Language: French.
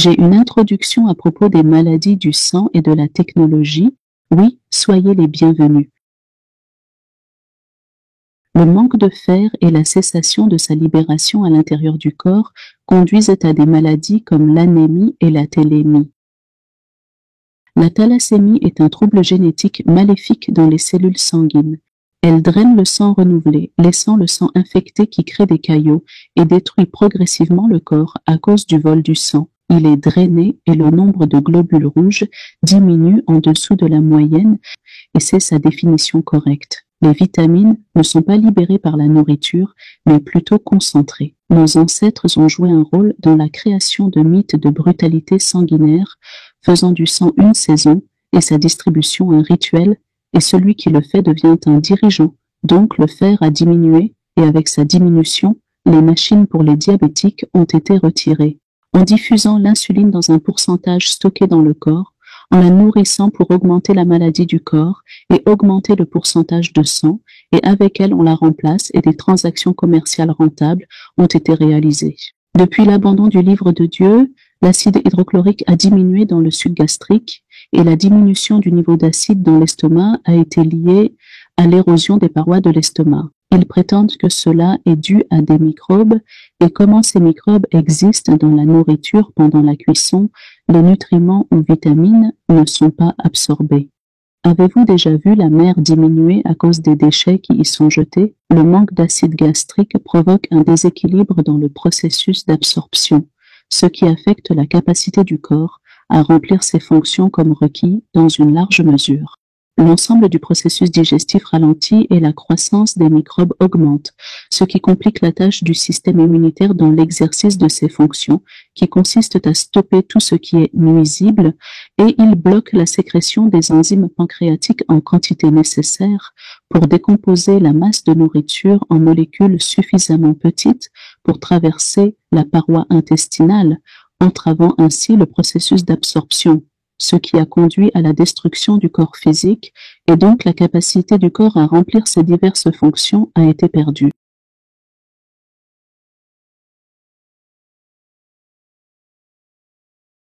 J'ai une introduction à propos des maladies du sang et de la technologie. Oui, soyez les bienvenus. Le manque de fer et la cessation de sa libération à l'intérieur du corps conduisent à des maladies comme l'anémie et la thalassémie. La thalassémie est un trouble génétique maléfique dans les cellules sanguines. Elle draine le sang renouvelé, laissant le sang infecté qui crée des caillots et détruit progressivement le corps à cause du vol du sang. Il est drainé et le nombre de globules rouges diminue en dessous de la moyenne et c'est sa définition correcte. Les vitamines ne sont pas libérées par la nourriture, mais plutôt concentrées. Nos ancêtres ont joué un rôle dans la création de mythes de brutalité sanguinaire, faisant du sang une saison et sa distribution un rituel, et celui qui le fait devient un dirigeant. Donc le fer a diminué, et avec sa diminution, les machines pour les diabétiques ont été retirées. En diffusant l'insuline dans un pourcentage stocké dans le corps, en la nourrissant pour augmenter la maladie du corps et augmenter le pourcentage de sang, et avec elle on la remplace et des transactions commerciales rentables ont été réalisées. Depuis l'abandon du livre de Dieu, l'acide hydrochlorique a diminué dans le suc gastrique et la diminution du niveau d'acide dans l'estomac a été liée à l'érosion des parois de l'estomac. Ils prétendent que cela est dû à des microbes et comment ces microbes existent dans la nourriture pendant la cuisson, les nutriments ou vitamines ne sont pas absorbés. Avez-vous déjà vu la mer diminuer à cause des déchets qui y sont jetés? Le manque d'acide gastrique provoque un déséquilibre dans le processus d'absorption, ce qui affecte la capacité du corps à remplir ses fonctions comme requis dans une large mesure. L'ensemble du processus digestif ralentit et la croissance des microbes augmente, ce qui complique la tâche du système immunitaire dans l'exercice de ses fonctions, qui consistent à stopper tout ce qui est nuisible, et il bloque la sécrétion des enzymes pancréatiques en quantité nécessaire pour décomposer la masse de nourriture en molécules suffisamment petites pour traverser la paroi intestinale, entravant ainsi le processus d'absorption, ce qui a conduit à la destruction du corps physique et donc la capacité du corps à remplir ses diverses fonctions a été perdue.